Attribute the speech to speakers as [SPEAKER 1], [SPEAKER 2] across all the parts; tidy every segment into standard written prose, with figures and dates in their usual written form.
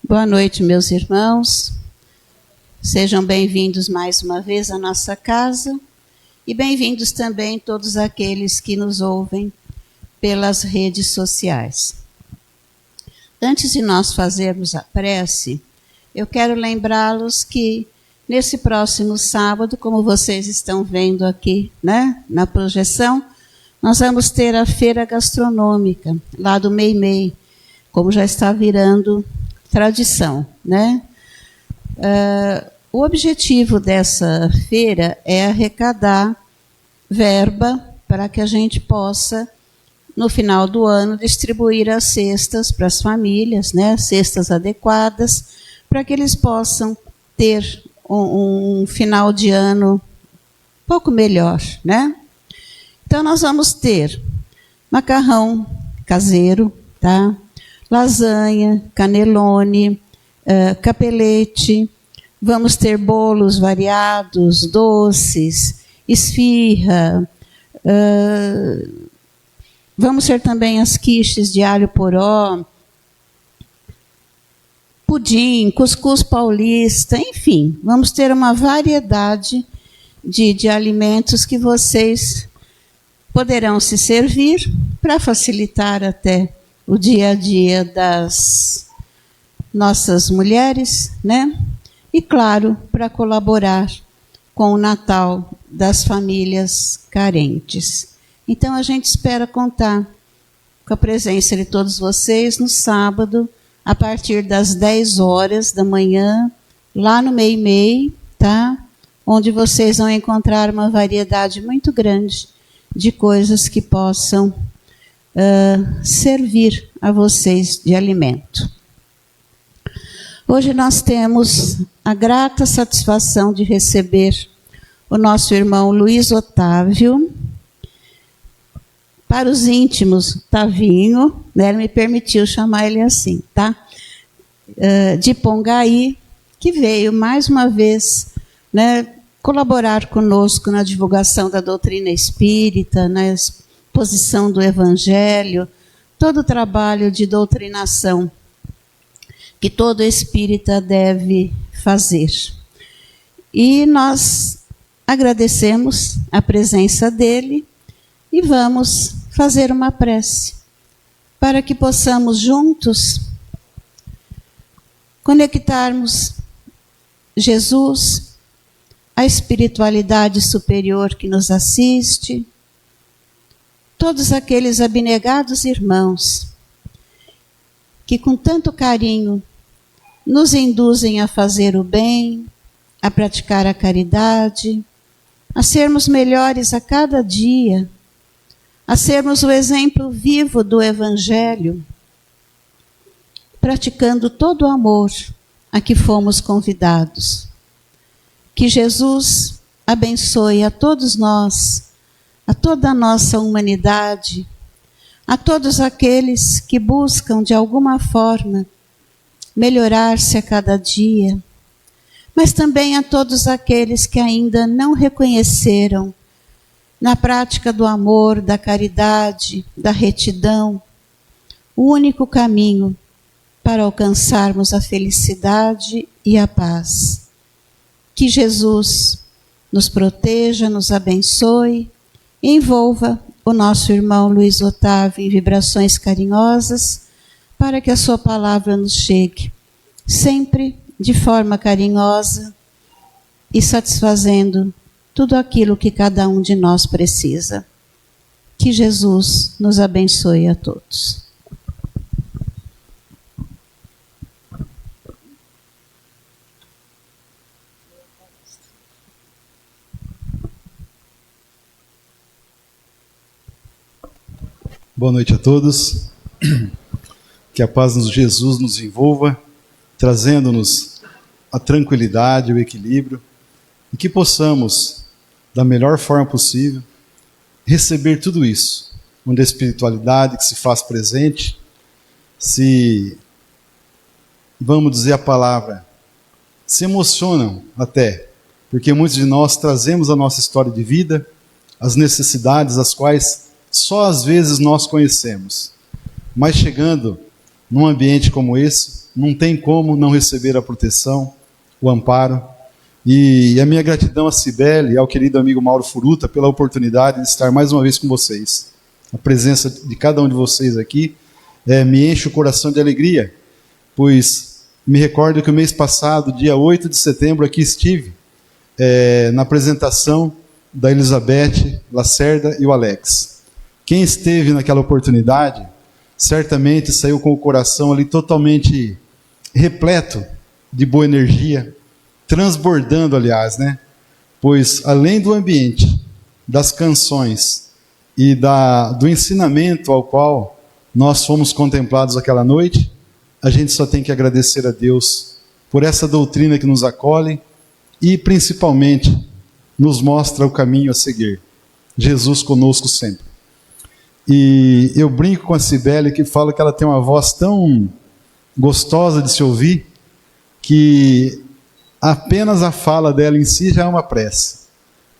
[SPEAKER 1] Boa noite, meus irmãos. Sejam bem-vindos mais uma vez à nossa casa e bem-vindos também todos aqueles que nos ouvem pelas redes sociais. Antes de nós fazermos a prece, eu quero lembrá-los que nesse próximo sábado, como vocês estão vendo aqui, né, na projeção, nós vamos ter a feira gastronômica lá do Meimei, como já está virando tradição, né? O objetivo dessa feira é arrecadar verba para que a gente possa, no final do ano, distribuir as cestas para as famílias, né? Cestas adequadas, para que eles possam ter um final de ano um pouco melhor, né? Então, nós vamos ter macarrão caseiro, tá? Lasanha, canelone, capelete, vamos ter bolos variados, doces, esfirra, vamos ter também as quiches de alho poró, pudim, cuscuz paulista, enfim, vamos ter uma variedade de alimentos que vocês poderão se servir para facilitar até o dia a dia das nossas mulheres, né? E, claro, para colaborar com o Natal das famílias carentes. Então, a gente espera contar com a presença de todos vocês no sábado, a partir das 10 horas da manhã, lá no Meimei, tá? Onde vocês vão encontrar uma variedade muito grande de coisas que possam servir a vocês de alimento. Hoje nós temos a grata satisfação de receber o nosso irmão Luiz Otávio, para os íntimos, Tavinho, né, ele me permitiu chamar ele assim, tá? De Pongaí, que veio mais uma vez, né, colaborar conosco na divulgação da doutrina espírita, na exposição do Evangelho, todo o trabalho de doutrinação que todo espírita deve fazer. E nós agradecemos a presença dele e vamos fazer uma prece para que possamos juntos conectarmos Jesus, a espiritualidade superior que nos assiste, todos aqueles abnegados irmãos que com tanto carinho nos induzem a fazer o bem, a praticar a caridade, a sermos melhores a cada dia, a sermos o exemplo vivo do Evangelho, praticando todo o amor a que fomos convidados. Que Jesus abençoe a todos nós, a toda a nossa humanidade, a todos aqueles que buscam, de alguma forma, melhorar-se a cada dia, mas também a todos aqueles que ainda não reconheceram, na prática do amor, da caridade, da retidão, o único caminho para alcançarmos a felicidade e a paz. Que Jesus nos proteja, nos abençoe e envolva o nosso irmão Luiz Otávio em vibrações carinhosas, para que a sua palavra nos chegue sempre de forma carinhosa e satisfazendo tudo aquilo que cada um de nós precisa. Que Jesus nos abençoe a todos.
[SPEAKER 2] Boa noite a todos. Que a paz de Jesus nos envolva, trazendo-nos a tranquilidade, o equilíbrio, e que possamos, da melhor forma possível, receber tudo isso, onde a espiritualidade que se faz presente, se, vamos dizer a palavra, se emocionam até, porque muitos de nós trazemos a nossa história de vida, as necessidades as quais só às vezes nós conhecemos. Mas chegando num ambiente como esse, não tem como não receber a proteção, o amparo. E a minha gratidão a Cibele e ao querido amigo Mauro Furuta pela oportunidade de estar mais uma vez com vocês. A presença de cada um de vocês aqui me enche o coração de alegria, pois me recordo que o mês passado, dia 8 de setembro, aqui estive na apresentação da Elizabeth Lacerda e o Alex. Quem esteve naquela oportunidade, certamente saiu com o coração ali totalmente repleto de boa energia, transbordando, aliás, né? Pois além do ambiente, das canções e do ensinamento ao qual nós fomos contemplados aquela noite, a gente só tem que agradecer a Deus por essa doutrina que nos acolhe e principalmente nos mostra o caminho a seguir. Jesus conosco sempre. E eu brinco com a Cibele, que fala que ela tem uma voz tão gostosa de se ouvir, que apenas a fala dela em si já é uma prece.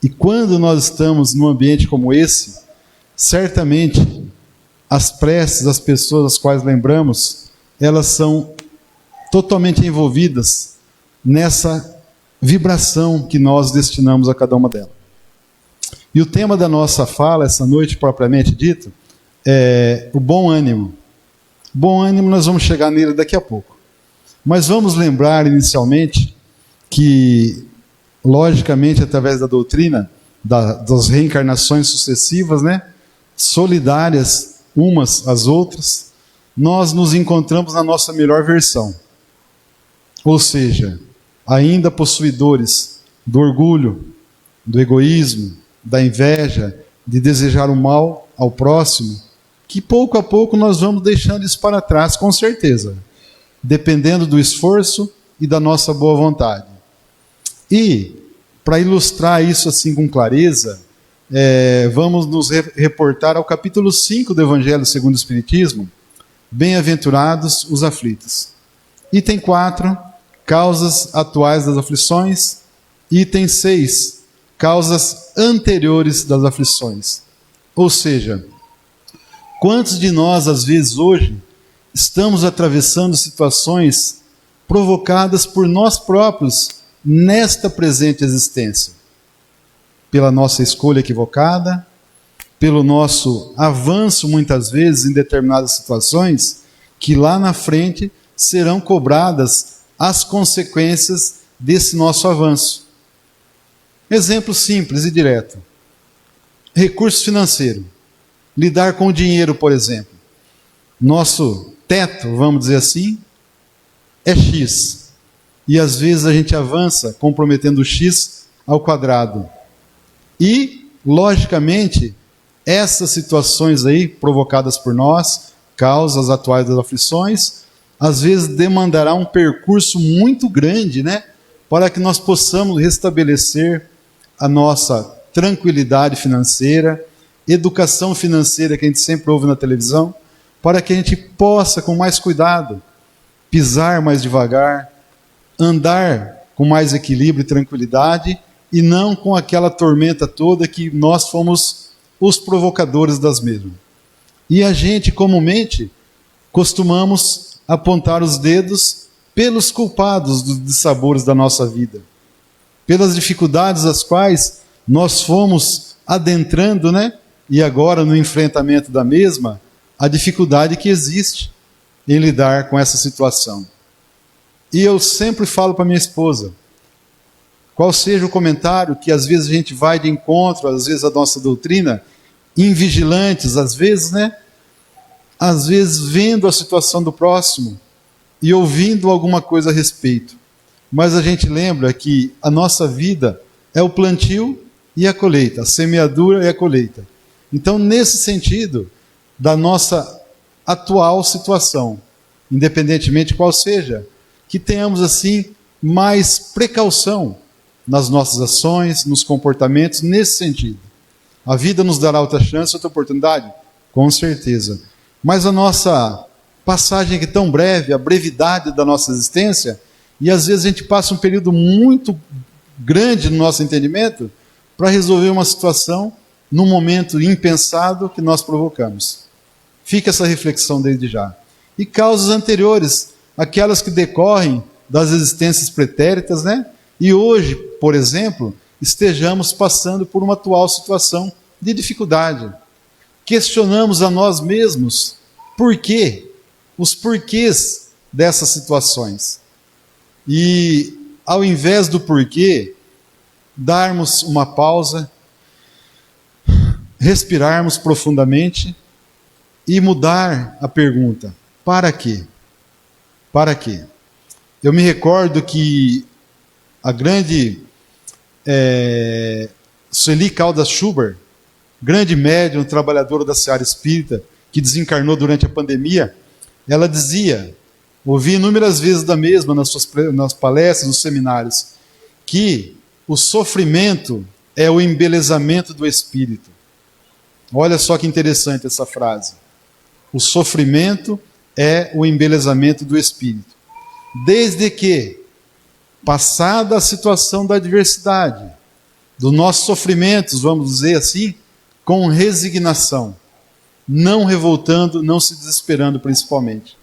[SPEAKER 2] E quando nós estamos num ambiente como esse, certamente as preces das pessoas às quais lembramos, elas são totalmente envolvidas nessa vibração que nós destinamos a cada uma delas. E o tema da nossa fala, essa noite propriamente dito, é o bom ânimo. Bom ânimo, nós vamos chegar nele daqui a pouco. Mas vamos lembrar inicialmente que, logicamente, através da doutrina das reencarnações sucessivas, né, solidárias umas às outras, nós nos encontramos na nossa melhor versão. Ou seja, ainda possuidores do orgulho, do egoísmo, da inveja, de desejar o mal ao próximo, que pouco a pouco nós vamos deixando isso para trás, com certeza, dependendo do esforço e da nossa boa vontade. E, para ilustrar isso assim com clareza, vamos nos reportar ao capítulo 5 do Evangelho segundo o Espiritismo, Bem-aventurados os aflitos. Item 4, causas atuais das aflições. Item 6, causas anteriores das aflições. Ou seja, quantos de nós, às vezes hoje, estamos atravessando situações provocadas por nós próprios nesta presente existência? Pela nossa escolha equivocada, pelo nosso avanço, muitas vezes, em determinadas situações, que lá na frente serão cobradas as consequências desse nosso avanço. Exemplo simples e direto. Recurso financeiro. Lidar com o dinheiro, por exemplo. Nosso teto, vamos dizer assim, é X. E às vezes a gente avança comprometendo o X ao quadrado. E, logicamente, essas situações aí, provocadas por nós, causas atuais das aflições, às vezes demandará um percurso muito grande, né? Para que nós possamos restabelecer a nossa tranquilidade financeira, educação financeira que a gente sempre ouve na televisão, para que a gente possa, com mais cuidado, pisar mais devagar, andar com mais equilíbrio e tranquilidade, e não com aquela tormenta toda que nós fomos os provocadores das mesmas. E a gente, comumente, costumamos apontar os dedos pelos culpados dos dissabores da nossa vida, pelas dificuldades às quais nós fomos adentrando, né? E agora, no enfrentamento da mesma, a dificuldade que existe em lidar com essa situação. E eu sempre falo para minha esposa, qual seja o comentário que às vezes a gente vai de encontro, às vezes a nossa doutrina, invigilantes, às vezes, né? Às vezes vendo a situação do próximo e ouvindo alguma coisa a respeito. Mas a gente lembra que a nossa vida é o plantio e a colheita, a semeadura e a colheita. Então, nesse sentido, da nossa atual situação, independentemente qual seja, que tenhamos assim mais precaução nas nossas ações, nos comportamentos, nesse sentido. A vida nos dará outra chance, outra oportunidade? Com certeza. Mas a nossa passagem aqui tão breve, a brevidade da nossa existência, e às vezes a gente passa um período muito grande no nosso entendimento para resolver uma situação num momento impensado que nós provocamos. Fica essa reflexão desde já. E causas anteriores, aquelas que decorrem das existências pretéritas, né? E hoje, por exemplo, estejamos passando por uma atual situação de dificuldade. Questionamos a nós mesmos por quê, os porquês dessas situações. E ao invés do porquê, darmos uma pausa, respirarmos profundamente e mudar a pergunta: para quê? Para quê? Eu me recordo que a grande Sueli Caldas Schubert, grande médium, trabalhadora da seara espírita, que desencarnou durante a pandemia, ela dizia, ouvi inúmeras vezes da mesma nas palestras, nos seminários, que o sofrimento é o embelezamento do espírito. Olha só que interessante essa frase. O sofrimento é o embelezamento do espírito. Desde que, passada a situação da adversidade, dos nossos sofrimentos, vamos dizer assim, com resignação, não revoltando, não se desesperando principalmente.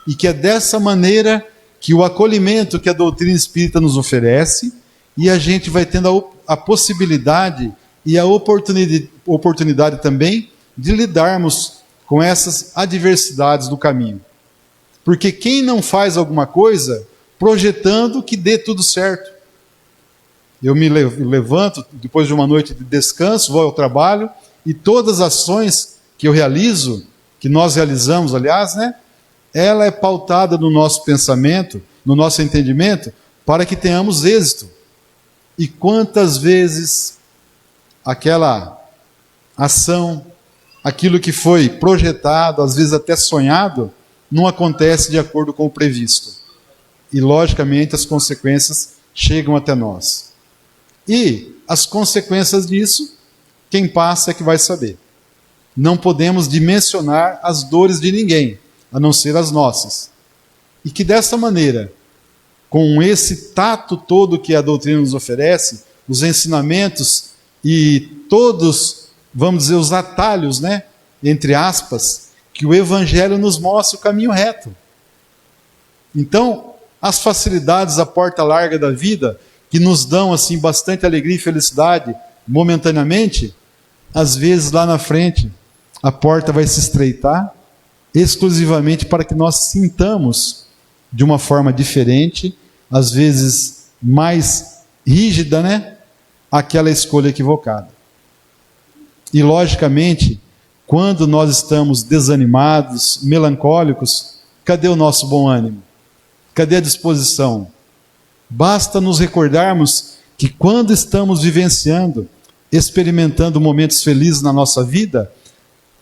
[SPEAKER 2] E que é dessa maneira que o acolhimento que a doutrina espírita nos oferece, e a gente vai tendo a possibilidade e a oportunidade também de lidarmos com essas adversidades do caminho. Porque quem não faz alguma coisa projetando que dê tudo certo? Eu me levanto depois de uma noite de descanso, vou ao trabalho, e todas as ações que eu realizo, que nós realizamos, aliás, né? Ela é pautada no nosso pensamento, no nosso entendimento, para que tenhamos êxito. E quantas vezes aquela ação, aquilo que foi projetado, às vezes até sonhado, não acontece de acordo com o previsto. E, logicamente, as consequências chegam até nós. E as consequências disso, quem passa é que vai saber. Não podemos dimensionar as dores de ninguém, a não ser as nossas. E que dessa maneira, com esse tato todo que a doutrina nos oferece, os ensinamentos e todos, vamos dizer, os atalhos, né, entre aspas, que o Evangelho nos mostra o caminho reto. Então, as facilidades, a porta larga da vida, que nos dão assim bastante alegria e felicidade momentaneamente, às vezes lá na frente a porta vai se estreitar exclusivamente para que nós sintamos de uma forma diferente, às vezes mais rígida, né, aquela escolha equivocada. E logicamente, quando nós estamos desanimados, melancólicos, cadê o nosso bom ânimo? Cadê a disposição? Basta nos recordarmos que quando estamos vivenciando, experimentando momentos felizes na nossa vida,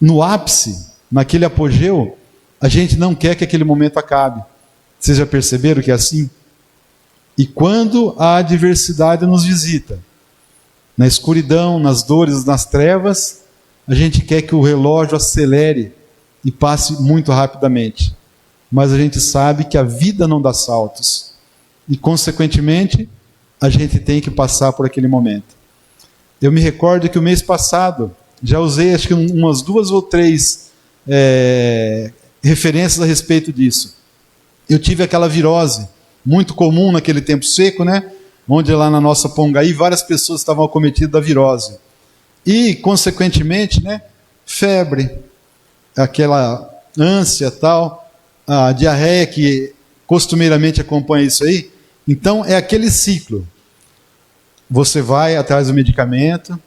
[SPEAKER 2] no ápice, naquele apogeu, a gente não quer que aquele momento acabe. Vocês já perceberam que é assim? E quando a adversidade nos visita, na escuridão, nas dores, nas trevas, a gente quer que o relógio acelere e passe muito rapidamente. Mas a gente sabe que a vida não dá saltos. E, consequentemente, a gente tem que passar por aquele momento. Eu me recordo que o mês passado, já usei acho que umas 2 ou 3 referências a respeito disso. Eu tive aquela virose, muito comum naquele tempo seco, né? Onde lá na nossa Pongaí, várias pessoas estavam acometidas da virose. E, consequentemente, né, febre, aquela ânsia tal, a diarreia que costumeiramente acompanha isso aí. Então, é aquele ciclo. Você vai atrás do medicamento,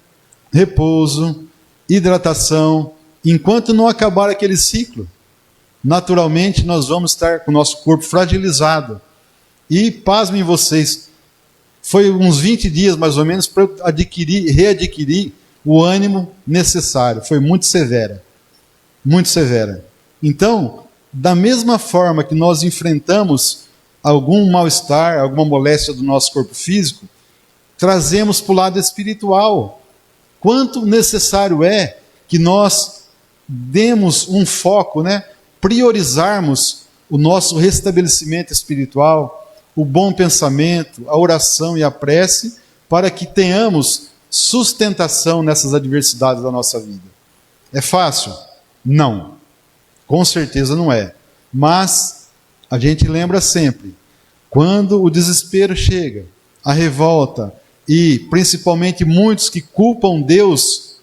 [SPEAKER 2] repouso, hidratação. Enquanto não acabar aquele ciclo, naturalmente nós vamos estar com o nosso corpo fragilizado. E, pasmem vocês, foi uns 20 dias mais ou menos para eu readquirir o ânimo necessário. Foi muito severa. Muito severa. Então, da mesma forma que nós enfrentamos algum mal-estar, alguma moléstia do nosso corpo físico, trazemos para o lado espiritual. Quanto necessário é que nós demos um foco, né? Priorizarmos o nosso restabelecimento espiritual, o bom pensamento, a oração e a prece, para que tenhamos sustentação nessas adversidades da nossa vida. É fácil? Não. Com certeza não é. Mas a gente lembra sempre, quando o desespero chega, a revolta, e principalmente muitos que culpam Deus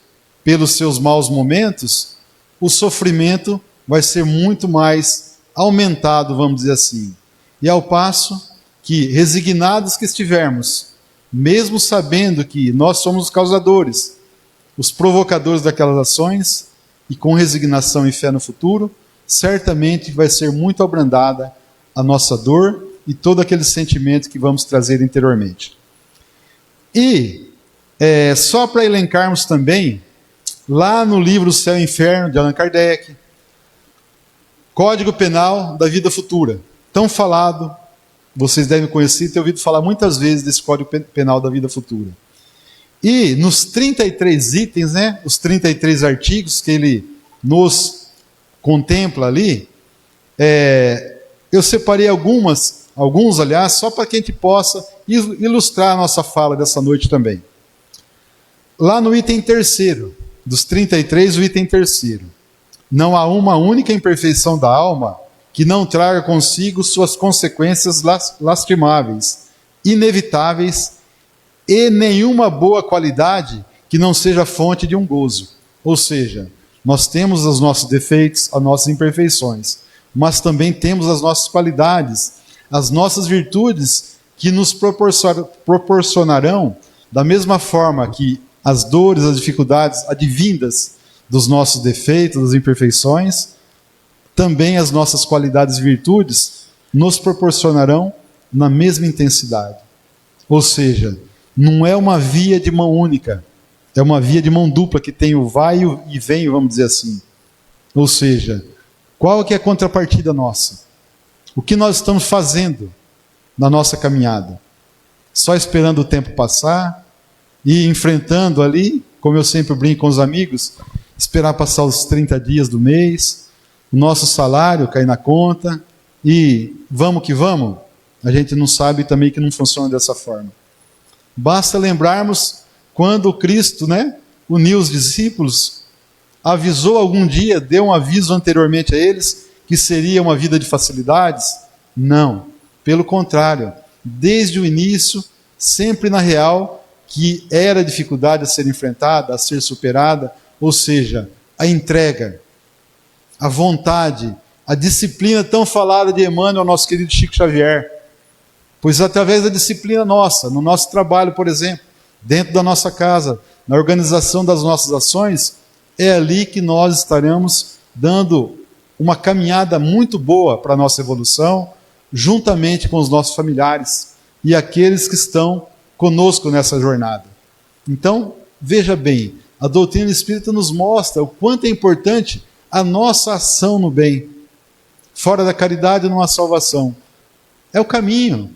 [SPEAKER 2] pelos seus maus momentos, o sofrimento vai ser muito mais aumentado, vamos dizer assim. E ao passo que, resignados que estivermos, mesmo sabendo que nós somos os causadores, os provocadores daquelas ações, e com resignação e fé no futuro, certamente vai ser muito abrandada a nossa dor e todo aquele sentimento que vamos trazer interiormente. E, só para elencarmos também, lá no livro Céu e Inferno, de Allan Kardec, Código Penal da Vida Futura, tão falado, vocês devem conhecer e ter ouvido falar muitas vezes desse Código Penal da Vida Futura. E nos 33 itens, né, os 33 artigos que ele nos contempla ali, eu separei alguns, aliás, só para que a gente possa ilustrar a nossa fala dessa noite também. Lá no item 3º, dos 33, o item 3º. Não há uma única imperfeição da alma que não traga consigo suas consequências lastimáveis, inevitáveis, e nenhuma boa qualidade que não seja fonte de um gozo. Ou seja, nós temos os nossos defeitos, as nossas imperfeições, mas também temos as nossas qualidades, as nossas virtudes que nos proporcionarão, da mesma forma que as dores, as dificuldades advindas dos nossos defeitos, das imperfeições, também as nossas qualidades e virtudes nos proporcionarão na mesma intensidade. Ou seja, não é uma via de mão única, é uma via de mão dupla que tem o vai e vem, vamos dizer assim. Ou seja, qual que é a contrapartida nossa? O que nós estamos fazendo na nossa caminhada? Só esperando o tempo passar e enfrentando ali, como eu sempre brinco com os amigos, esperar passar os 30 dias do mês, o nosso salário cair na conta e vamos que vamos? A gente não sabe também que não funciona dessa forma. Basta lembrarmos quando Cristo, uniu os discípulos, avisou algum dia, deu um aviso anteriormente a eles, que seria uma vida de facilidades? Não, pelo contrário, desde o início, sempre na real, que era a dificuldade a ser enfrentada, a ser superada, ou seja, a entrega, a vontade, a disciplina tão falada de Emmanuel, nosso querido Chico Xavier. Pois através da disciplina nossa, no nosso trabalho, por exemplo, dentro da nossa casa, na organização das nossas ações, é ali que nós estaremos dando uma caminhada muito boa para a nossa evolução, juntamente com os nossos familiares e aqueles que estão conosco nessa jornada. Então, veja bem, a doutrina espírita nos mostra o quanto é importante a nossa ação no bem. Fora da caridade não há salvação. É o caminho.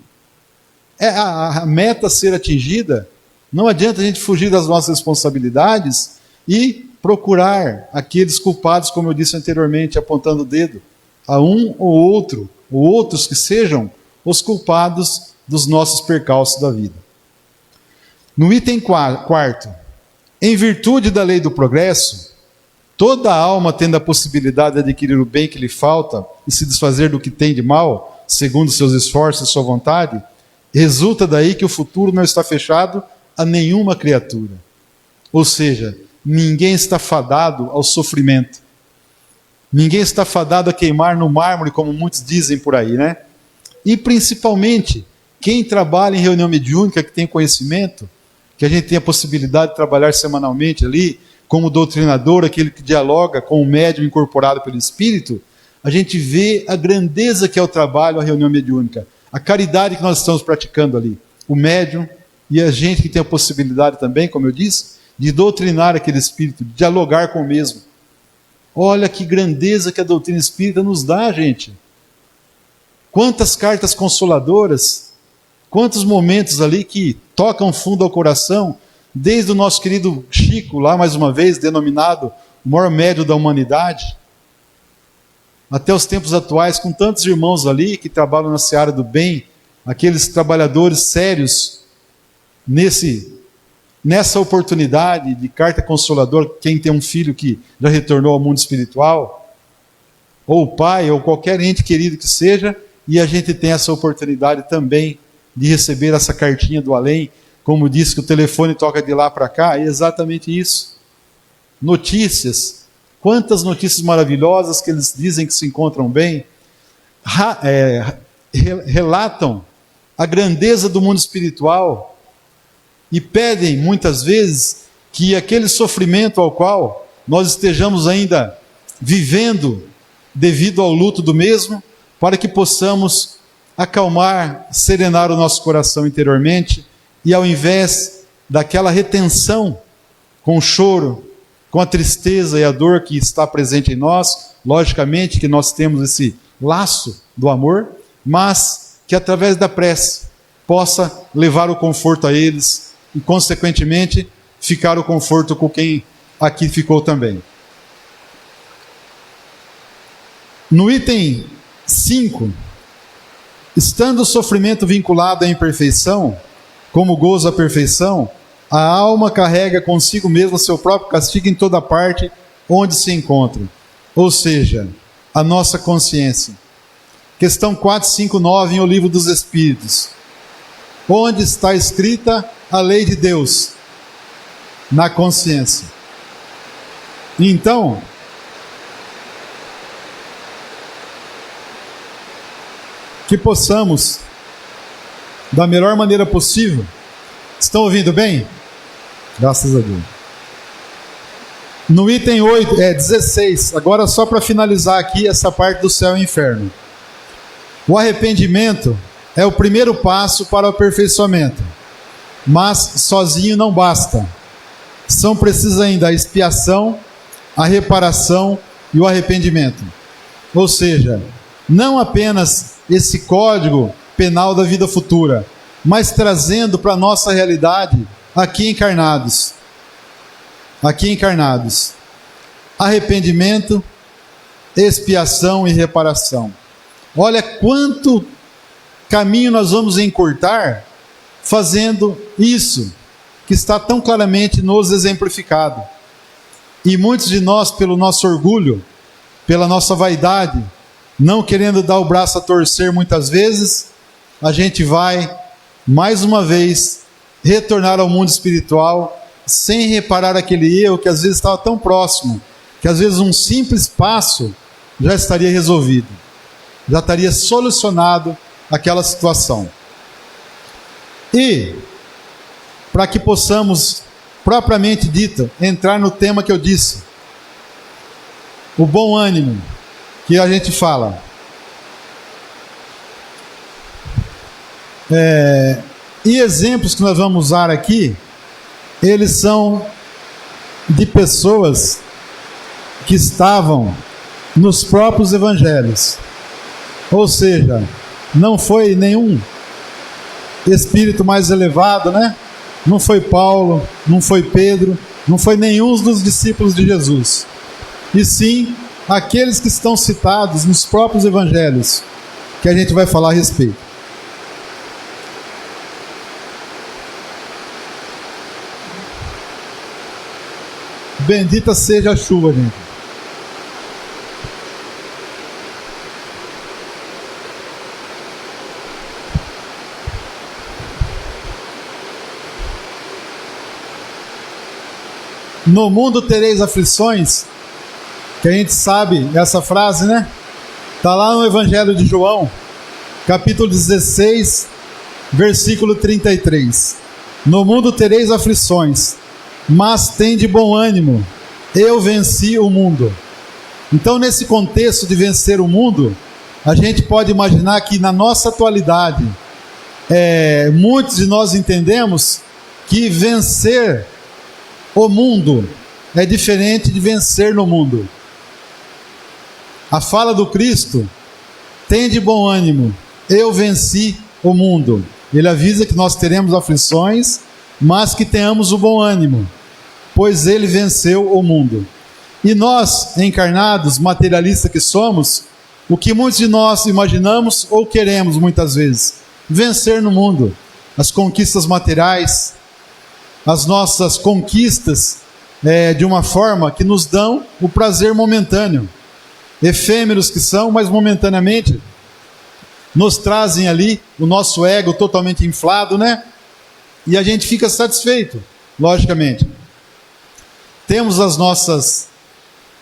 [SPEAKER 2] É a meta a ser atingida. Não adianta a gente fugir das nossas responsabilidades e procurar aqueles culpados, como eu disse anteriormente, apontando o dedo a um ou outro, ou outros que sejam os culpados dos nossos percalços da vida. No item 4º, em virtude da lei do progresso, toda alma tendo a possibilidade de adquirir o bem que lhe falta e se desfazer do que tem de mal, segundo seus esforços e sua vontade, resulta daí que o futuro não está fechado a nenhuma criatura. Ou seja, ninguém está fadado ao sofrimento. Ninguém está fadado a queimar no mármore, como muitos dizem por aí, E principalmente, quem trabalha em reunião mediúnica, que tem conhecimento, que a gente tem a possibilidade de trabalhar semanalmente ali, como doutrinador, aquele que dialoga com o médium incorporado pelo Espírito, a gente vê a grandeza que é o trabalho, a reunião mediúnica, a caridade que nós estamos praticando ali. O médium e a gente que tem a possibilidade também, como eu disse, de doutrinar aquele Espírito, de dialogar com o mesmo. Olha que grandeza que a doutrina espírita nos dá, gente. Quantas cartas consoladoras, quantos momentos ali que tocam fundo ao coração, desde o nosso querido Chico, lá mais uma vez, denominado o maior médium da humanidade, até os tempos atuais, com tantos irmãos ali que trabalham na seara do bem, aqueles trabalhadores sérios, nessa oportunidade de carta consoladora, quem tem um filho que já retornou ao mundo espiritual, ou o pai, ou qualquer ente querido que seja, e a gente tem essa oportunidade também de receber essa cartinha do além, como disse que o telefone toca de lá para cá, é exatamente isso. Notícias, quantas notícias maravilhosas que eles dizem que se encontram bem, relatam a grandeza do mundo espiritual e pedem muitas vezes que aquele sofrimento ao qual nós estejamos ainda vivendo devido ao luto do mesmo, para que possamos acalmar, serenar o nosso coração interiormente e ao invés daquela retenção com o choro, com a tristeza e a dor que está presente em nós, logicamente que nós temos esse laço do amor, mas que através da prece possa levar o conforto a eles e, consequentemente, ficar o conforto com quem aqui ficou também. No item 5, estando o sofrimento vinculado à imperfeição, como gozo à perfeição, a alma carrega consigo mesma seu próprio castigo em toda parte onde se encontra. Ou seja, a nossa consciência. Questão 459 em O Livro dos Espíritos. Onde está escrita a lei de Deus? Na consciência. Então, que possamos, da melhor maneira possível. Estão ouvindo bem? Graças a Deus. No item 16, agora só para finalizar aqui essa parte do céu e inferno. O arrependimento é o primeiro passo para o aperfeiçoamento, mas sozinho não basta. São precisas ainda a expiação, a reparação e o arrependimento. Ou seja, não apenas esse código penal da vida futura, mas trazendo para a nossa realidade aqui encarnados. Aqui encarnados. Arrependimento, expiação e reparação. Olha quanto caminho nós vamos encurtar fazendo isso, que está tão claramente nos exemplificado. E muitos de nós, pelo nosso orgulho, pela nossa vaidade, não querendo dar o braço a torcer muitas vezes, a gente vai, mais uma vez, retornar ao mundo espiritual, sem reparar aquele erro que às vezes estava tão próximo, que às vezes um simples passo já estaria resolvido, já estaria solucionado aquela situação. E, para que possamos, propriamente dito, entrar no tema que eu disse, o bom ânimo, que a gente fala. E exemplos que nós vamos usar aqui, eles são de pessoas que estavam nos próprios evangelhos. Ou seja, não foi nenhum espírito mais elevado, né? Não foi Paulo, não foi Pedro, não foi nenhum dos discípulos de Jesus. E sim, aqueles que estão citados nos próprios evangelhos, que a gente vai falar a respeito. Bendita seja a chuva, gente. No mundo tereis aflições, que a gente sabe essa frase, né? Está lá no Evangelho de João, capítulo 16, versículo 33. No mundo tereis aflições, mas tende bom ânimo, eu venci o mundo. Então, nesse contexto de vencer o mundo, a gente pode imaginar que na nossa atualidade, muitos de nós entendemos que vencer o mundo é diferente de vencer no mundo. A fala do Cristo, tende bom ânimo, eu venci o mundo. Ele avisa que nós teremos aflições, mas que tenhamos o bom ânimo, pois ele venceu o mundo. E nós, encarnados, materialistas que somos, o que muitos de nós imaginamos ou queremos muitas vezes? Vencer no mundo, as conquistas materiais, as nossas conquistas de uma forma que nos dão o prazer momentâneo. Efêmeros que são, mas momentaneamente nos trazem ali o nosso ego totalmente inflado, né? E a gente fica satisfeito, logicamente. Temos as nossas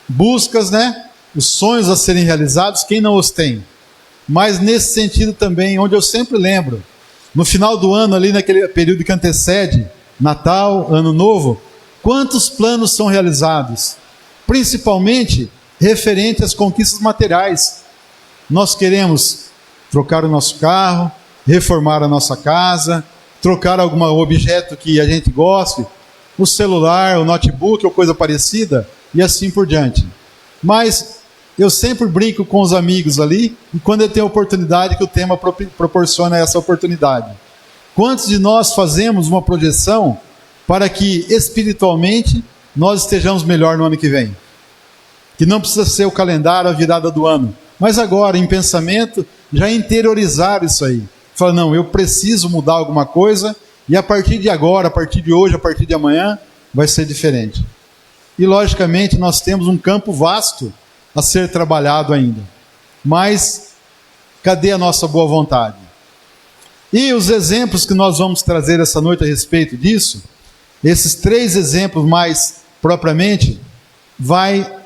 [SPEAKER 2] buscas, né? Os sonhos a serem realizados, quem não os tem? Mas nesse sentido também, onde eu sempre lembro, no final do ano, ali naquele período que antecede Natal, Ano Novo, quantos planos são realizados? Principalmente referente às conquistas materiais. Nós queremos trocar o nosso carro, reformar a nossa casa, trocar algum objeto que a gente goste, o celular, o notebook ou coisa parecida, e assim por diante. Mas eu sempre brinco com os amigos ali, e quando eu tenho a oportunidade, que o tema proporciona essa oportunidade. Quantos de nós fazemos uma projeção para que espiritualmente nós estejamos melhor no ano que vem? Que não precisa ser o calendário, a virada do ano, mas agora, em pensamento, já interiorizar isso aí. Fala, não, eu preciso mudar alguma coisa, e a partir de agora, a partir de hoje, a partir de amanhã, vai ser diferente. E logicamente nós temos um campo vasto a ser trabalhado ainda. Mas cadê a nossa boa vontade? E os exemplos que nós vamos trazer essa noite a respeito disso, esses 3 exemplos mais propriamente, vai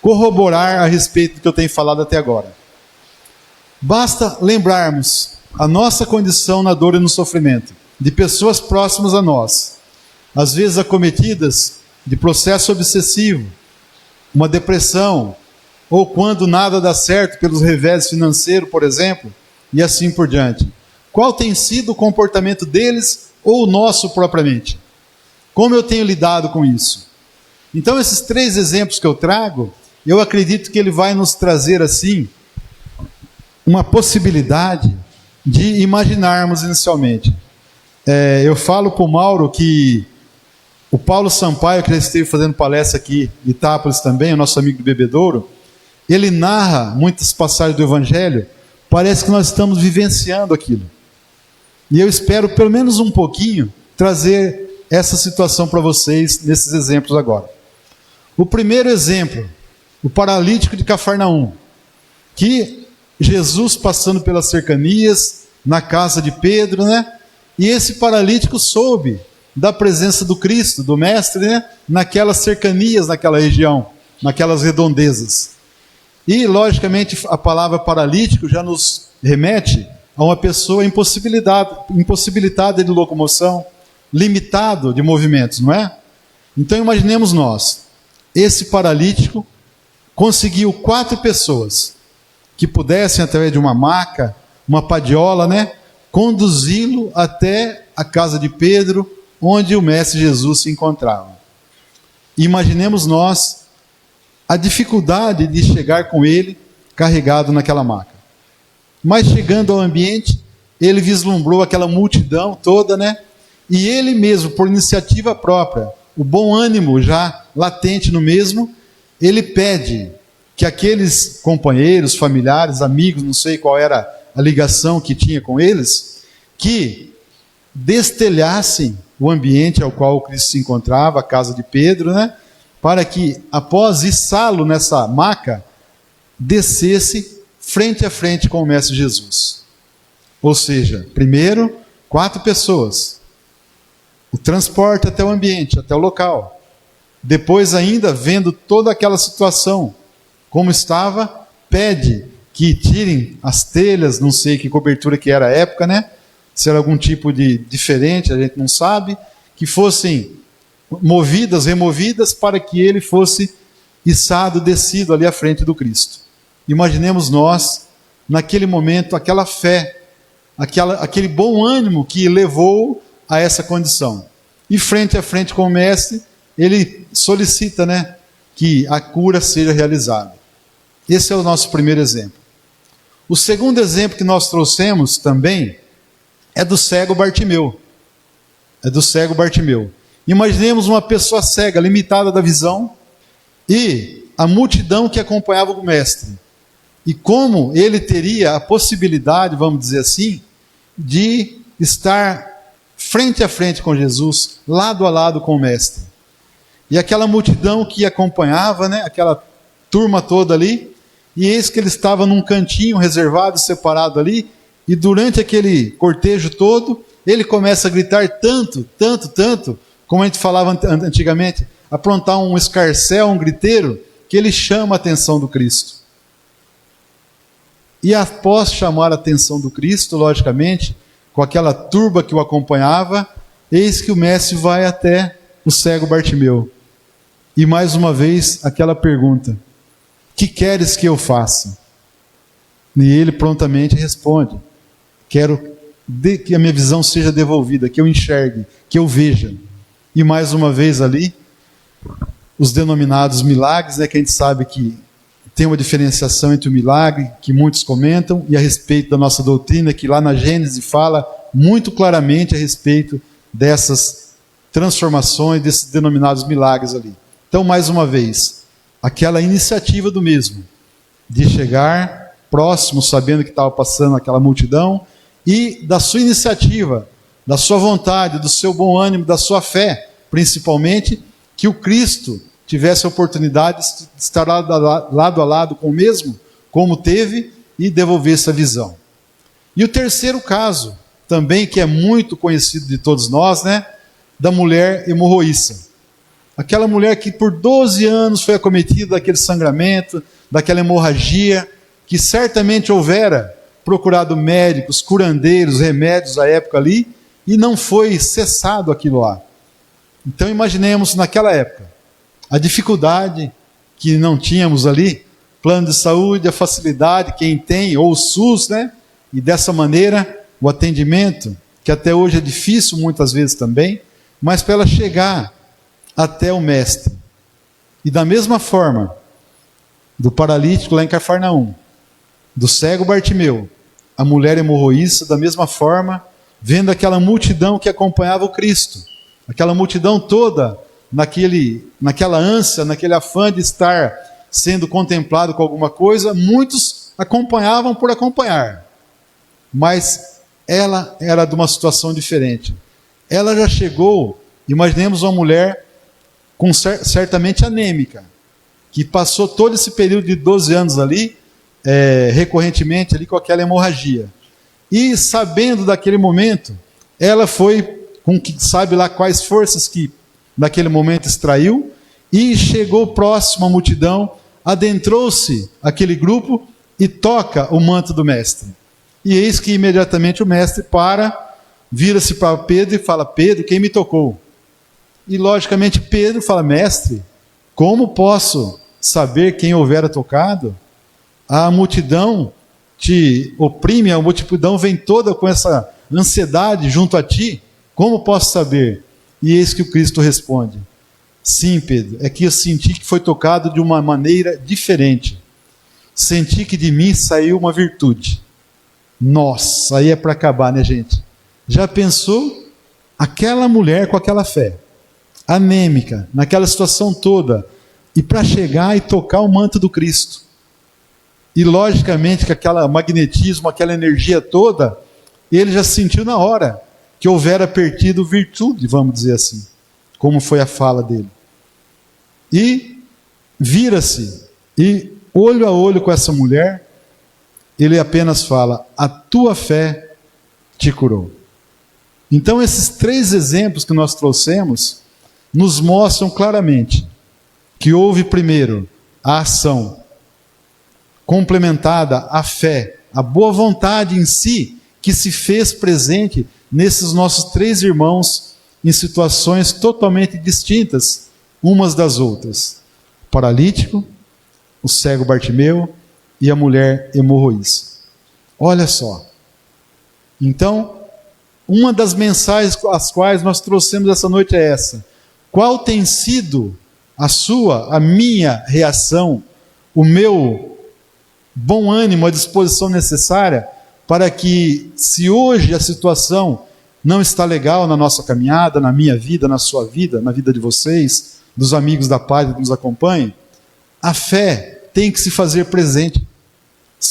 [SPEAKER 2] corroborar a respeito do que eu tenho falado até agora. Basta lembrarmos a nossa condição na dor e no sofrimento, de pessoas próximas a nós, às vezes acometidas de processo obsessivo, uma depressão, ou quando nada dá certo pelos revés financeiros, por exemplo, e assim por diante. Qual tem sido o comportamento deles ou o nosso propriamente? Como eu tenho lidado com isso? Então, esses 3 exemplos que eu trago, eu acredito que ele vai nos trazer, assim, uma possibilidade de imaginarmos inicialmente. Eu falo para o Mauro que o Paulo Sampaio, que já esteve fazendo palestra aqui em Itápolis também, o nosso amigo do Bebedouro, ele narra muitas passagens do Evangelho, parece que nós estamos vivenciando aquilo. E eu espero, pelo menos um pouquinho, trazer essa situação para vocês nesses exemplos agora. O primeiro exemplo, o paralítico de Cafarnaum, que Jesus passando pelas cercanias, na casa de Pedro, né? E esse paralítico soube da presença do Cristo, do Mestre, né? Naquelas cercanias, naquela região, naquelas redondezas. E, logicamente, a palavra paralítico já nos remete a uma pessoa impossibilitada de locomoção, limitado de movimentos, não é? Então, imaginemos nós, esse paralítico conseguiu 4 pessoas que pudessem, através de uma maca, uma padiola, né, conduzi-lo até a casa de Pedro, onde o Mestre Jesus se encontrava. Imaginemos nós a dificuldade de chegar com ele carregado naquela maca. Mas chegando ao ambiente, ele vislumbrou aquela multidão toda, né? E ele mesmo, por iniciativa própria, o bom ânimo já latente no mesmo, ele pede que aqueles companheiros, familiares, amigos, não sei qual era a ligação que tinha com eles, que destelhassem o ambiente ao qual o Cristo se encontrava, a casa de Pedro, né? Para que, após içá-lo nessa maca, descesse frente a frente com o Mestre Jesus. Ou seja, primeiro, 4 pessoas, o transporte até o ambiente, até o local. Depois ainda, vendo toda aquela situação, como estava, pede que tirem as telhas, não sei que cobertura que era a época, né? Se era algum tipo de diferente, a gente não sabe, que fossem movidas, removidas, para que ele fosse içado, descido ali à frente do Cristo. Imaginemos nós, naquele momento, aquela fé, aquele bom ânimo que levou a essa condição. E frente a frente com o Mestre, ele solicita, né, que a cura seja realizada. Esse é o nosso primeiro exemplo. O segundo exemplo que nós trouxemos também é do cego Bartimeu. Imaginemos uma pessoa cega, limitada da visão, e a multidão que acompanhava o Mestre. E como ele teria a possibilidade, vamos dizer assim, de estar frente a frente com Jesus, lado a lado com o Mestre. E aquela multidão que acompanhava, né, aquela turma toda ali, e eis que ele estava num cantinho reservado, separado ali, e durante aquele cortejo todo, ele começa a gritar tanto, tanto, tanto, como a gente falava antigamente, aprontar um escarcéu, um griteiro, que ele chama a atenção do Cristo. E após chamar a atenção do Cristo, logicamente, com aquela turba que o acompanhava, eis que o mestre vai até o cego Bartimeu. E mais uma vez, aquela pergunta: que queres que eu faça? E ele prontamente responde: quero que a minha visão seja devolvida, que eu enxergue, que eu veja. E mais uma vez ali, os denominados milagres, que a gente sabe que tem uma diferenciação entre o milagre, que muitos comentam, e a respeito da nossa doutrina, que lá na Gênesis fala muito claramente a respeito dessas transformações, desses denominados milagres ali. Então, mais uma vez, aquela iniciativa do mesmo, de chegar próximo, sabendo que estava passando aquela multidão, e da sua iniciativa, da sua vontade, do seu bom ânimo, da sua fé, principalmente, que o Cristo tivesse a oportunidade de estar lado a lado com o mesmo, como teve, e devolver essa visão. E o terceiro caso, também que é muito conhecido de todos nós, da mulher hemorroíça. Aquela mulher que por 12 anos foi acometida daquele sangramento, daquela hemorragia, que certamente houvera procurado médicos, curandeiros, remédios à época ali, e não foi cessado aquilo lá. Então imaginemos naquela época, a dificuldade que não tínhamos ali, plano de saúde, a facilidade, quem tem, ou o SUS, e dessa maneira, o atendimento, que até hoje é difícil muitas vezes também, mas para ela chegar até o mestre. E da mesma forma, do paralítico lá em Cafarnaum, do cego Bartimeu, a mulher hemorroíça, da mesma forma, vendo aquela multidão que acompanhava o Cristo, aquela multidão toda, naquela ânsia, naquele afã de estar sendo contemplado com alguma coisa, muitos acompanhavam por acompanhar. Mas ela era de uma situação diferente. Ela já chegou, imaginemos uma mulher certamente anêmica, que passou todo esse período de 12 anos ali, recorrentemente ali com aquela hemorragia. E sabendo daquele momento, ela foi com que sabe lá quais forças que naquele momento extraiu, e chegou próximo à multidão, adentrou-se aquele grupo e toca o manto do mestre. E eis que imediatamente o mestre vira-se para Pedro e fala: Pedro, quem me tocou? E logicamente Pedro fala: mestre, como posso saber quem houvera tocado? A multidão te oprime, a multidão vem toda com essa ansiedade junto a ti, como posso saber? E eis que o Cristo responde: sim, Pedro, é que eu senti que foi tocado de uma maneira diferente. Senti que de mim saiu uma virtude. Nossa, aí é para acabar, gente? Já pensou? Aquela mulher com aquela fé, anêmica, naquela situação toda, e para chegar e tocar o manto do Cristo. E logicamente que aquele magnetismo, aquela energia toda, ele já sentiu na hora que houvera perdido virtude, vamos dizer assim, como foi a fala dele. E vira-se, e olho a olho com essa mulher, ele apenas fala: a tua fé te curou. Então esses 3 exemplos que nós trouxemos, nos mostram claramente que houve primeiro a ação, complementada à fé, a boa vontade em si, que se fez presente nesses nossos 3 irmãos, em situações totalmente distintas umas das outras: o paralítico, o cego Bartimeu e a mulher hemorroíça. Olha só. Então, uma das mensagens as quais nós trouxemos essa noite é essa: qual tem sido a minha reação, o meu bom ânimo, a disposição necessária para que, se hoje a situação não está legal na nossa caminhada, na minha vida, na sua vida, na vida de vocês, dos amigos da paz que nos acompanham, a fé tem que se fazer presente,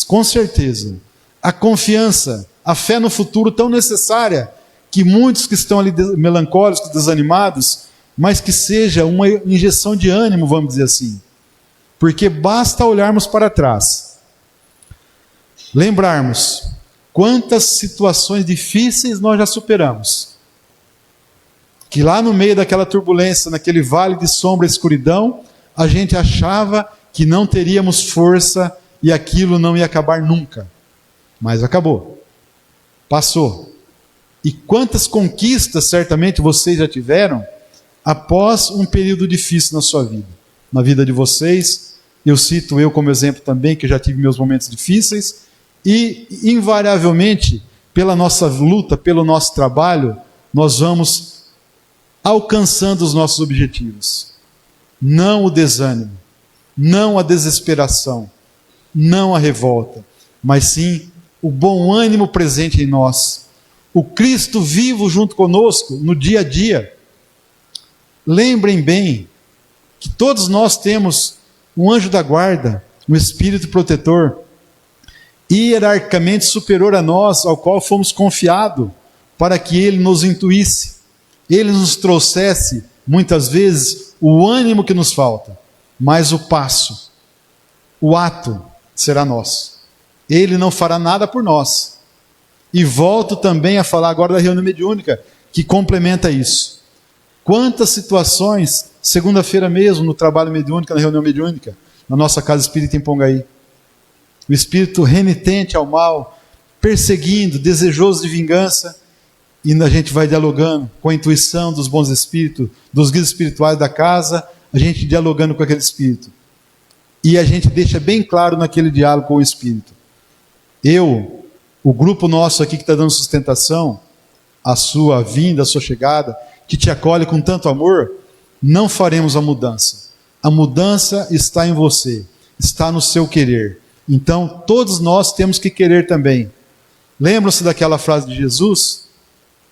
[SPEAKER 2] com certeza. A confiança, a fé no futuro tão necessária, que muitos que estão ali melancólicos, desanimados, mas que seja uma injeção de ânimo, vamos dizer assim. Porque basta olharmos para trás lembrarmos quantas situações difíceis nós já superamos. Que lá no meio daquela turbulência, naquele vale de sombra e escuridão, a gente achava que não teríamos força e aquilo não ia acabar nunca. Mas acabou. Passou. E quantas conquistas certamente vocês já tiveram após um período difícil na sua vida. Na vida de vocês, eu cito eu como exemplo também, que já tive meus momentos difíceis, e invariavelmente, pela nossa luta, pelo nosso trabalho, nós vamos alcançando os nossos objetivos. Não o desânimo, não a desesperação, não a revolta, mas sim o bom ânimo presente em nós. O Cristo vivo junto conosco no dia a dia. Lembrem bem que todos nós temos um anjo da guarda, um espírito protetor, hierarquicamente superior a nós, ao qual fomos confiados, para que ele nos intuísse, ele nos trouxesse, muitas vezes, o ânimo que nos falta, mas o passo, o ato será nosso. Ele não fará nada por nós. E volto também a falar agora da reunião mediúnica, que complementa isso. Quantas situações, segunda-feira mesmo, no trabalho mediúnico, na reunião mediúnica, na nossa casa espírita em Pongaí, o espírito renitente ao mal, perseguindo, desejoso de vingança, e a gente vai dialogando com a intuição dos bons espíritos, dos guias espirituais da casa, a gente dialogando com aquele espírito. E a gente deixa bem claro naquele diálogo com o espírito. O grupo nosso aqui que está dando sustentação, a sua vinda, a sua chegada, que te acolhe com tanto amor, não faremos a mudança. A mudança está em você, está no seu querer. Então, todos nós temos que querer também. Lembram-se daquela frase de Jesus?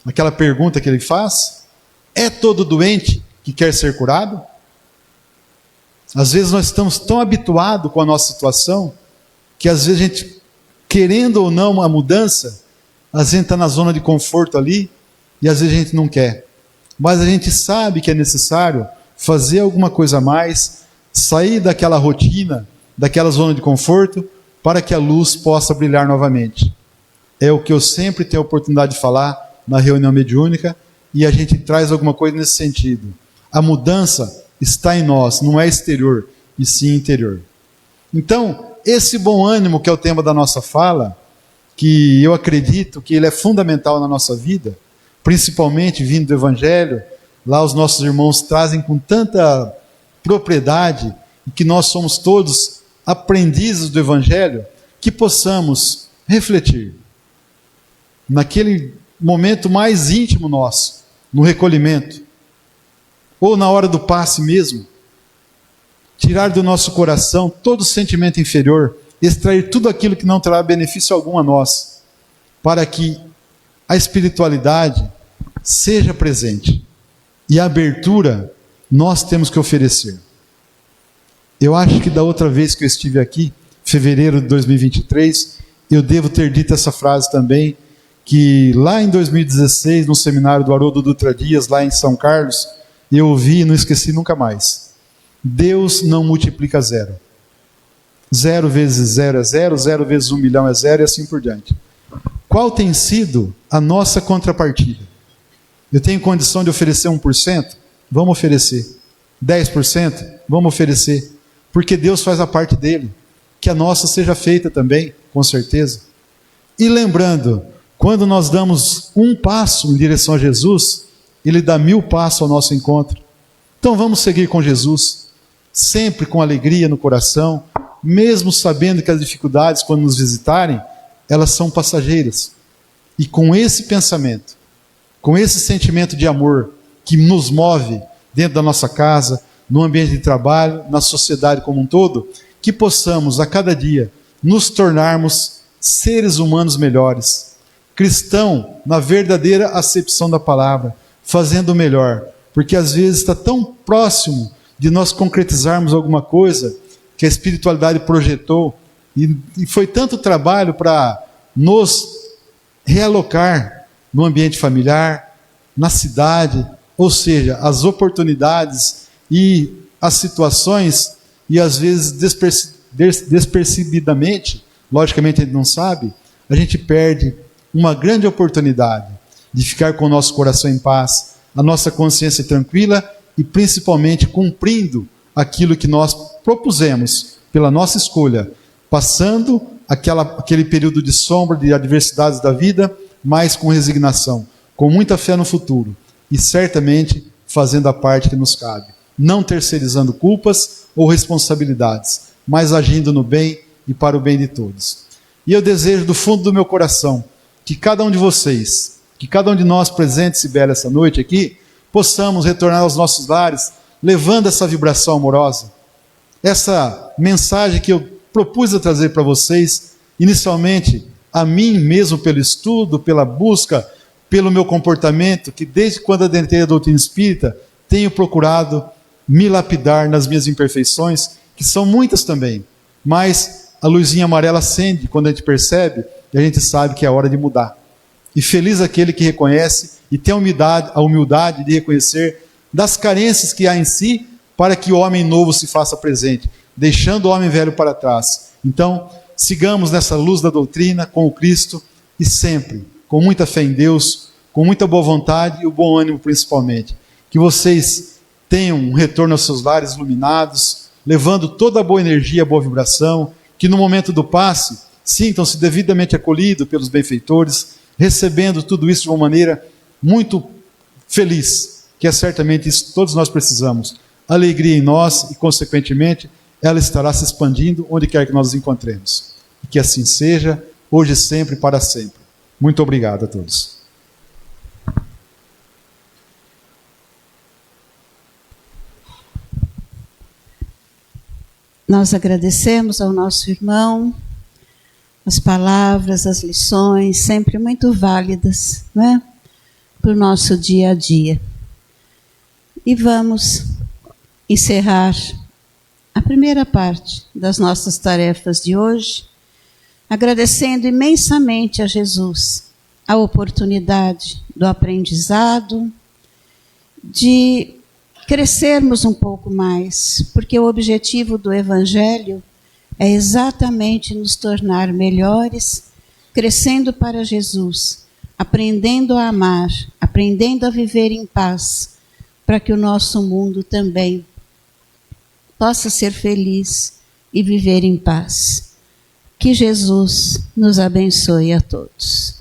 [SPEAKER 2] Aquela pergunta que ele faz? É todo doente que quer ser curado? Às vezes nós estamos tão habituados com a nossa situação, que às vezes a gente, querendo ou não a mudança, a gente está na zona de conforto ali, e às vezes a gente não quer. Mas a gente sabe que é necessário fazer alguma coisa a mais, sair daquela rotina, daquela zona de conforto, para que a luz possa brilhar novamente. É o que eu sempre tenho a oportunidade de falar na reunião mediúnica, e a gente traz alguma coisa nesse sentido. A mudança está em nós, não é exterior, e sim interior. Então, esse bom ânimo que é o tema da nossa fala, que eu acredito que ele é fundamental na nossa vida, principalmente vindo do Evangelho, lá os nossos irmãos trazem com tanta propriedade, e que nós somos todos aprendizes do Evangelho, que possamos refletir naquele momento mais íntimo nosso, no recolhimento, ou na hora do passe mesmo, tirar do nosso coração todo sentimento inferior, extrair tudo aquilo que não trará benefício algum a nós, para que a espiritualidade seja presente. E a abertura nós temos que oferecer. Eu acho que da outra vez que eu estive aqui, fevereiro de 2023, eu devo ter dito essa frase também, que lá em 2016, no seminário do Haroldo Dutra Dias, lá em São Carlos, eu ouvi e não esqueci nunca mais. Deus não multiplica zero. 0 vezes 0 é 0, 0 vezes 1 milhão é 0 e assim por diante. Qual tem sido a nossa contrapartida? Eu tenho condição de oferecer 1%? Vamos oferecer. 10%? Vamos oferecer. Porque Deus faz a parte dele. Que a nossa seja feita também, com certeza. E lembrando, quando nós damos um passo em direção a Jesus, Ele dá 1000 passos ao nosso encontro. Então vamos seguir com Jesus, sempre com alegria no coração, mesmo sabendo que as dificuldades, quando nos visitarem, elas são passageiras. E com esse pensamento, com esse sentimento de amor que nos move dentro da nossa casa, no ambiente de trabalho, na sociedade como um todo, que possamos a cada dia nos tornarmos seres humanos melhores, cristão na verdadeira acepção da palavra, fazendo o melhor, porque às vezes está tão próximo de nós concretizarmos alguma coisa que a espiritualidade projetou, e foi tanto trabalho para nos realocar no ambiente familiar, na cidade, ou seja, as oportunidades e as situações, e às vezes despercebidamente, logicamente a gente não sabe, a gente perde uma grande oportunidade de ficar com o nosso coração em paz, a nossa consciência tranquila e principalmente cumprindo aquilo que nós propusemos pela nossa escolha, passando aquele período de sombra, de adversidades da vida, mas com resignação, com muita fé no futuro e certamente fazendo a parte que nos cabe, não terceirizando culpas ou responsabilidades, mas agindo no bem e para o bem de todos. E eu desejo do fundo do meu coração que cada um de vocês, que cada um de nós presentes e bela essa noite aqui, possamos retornar aos nossos lares, levando essa vibração amorosa, essa mensagem que eu propus a trazer para vocês, inicialmente a mim mesmo pelo estudo, pela busca, pelo meu comportamento, que desde quando adentrei a doutrina espírita, tenho procurado me lapidar nas minhas imperfeições, que são muitas também, mas a luzinha amarela acende quando a gente percebe e a gente sabe que é hora de mudar. E feliz aquele que reconhece e tem a humildade de reconhecer das carências que há em si, para que o homem novo se faça presente, deixando o homem velho para trás. Então, sigamos nessa luz da doutrina com o Cristo e sempre, com muita fé em Deus, com muita boa vontade e o bom ânimo principalmente. Que vocês tenham um retorno aos seus lares iluminados, levando toda a boa energia, a boa vibração, que no momento do passe, sintam-se devidamente acolhidos pelos benfeitores, recebendo tudo isso de uma maneira muito feliz, que é certamente isso que todos nós precisamos. Alegria em nós e, consequentemente, ela estará se expandindo onde quer que nós nos encontremos. E que assim seja, hoje, sempre e para sempre. Muito obrigado a todos.
[SPEAKER 1] Nós agradecemos ao nosso irmão as palavras, as lições, sempre muito válidas, né, para o nosso dia a dia. E vamos encerrar a primeira parte das nossas tarefas de hoje, agradecendo imensamente a Jesus a oportunidade do aprendizado, de crescermos um pouco mais, porque o objetivo do Evangelho é exatamente nos tornar melhores, crescendo para Jesus, aprendendo a amar, aprendendo a viver em paz, para que o nosso mundo também possa ser feliz e viver em paz. Que Jesus nos abençoe a todos.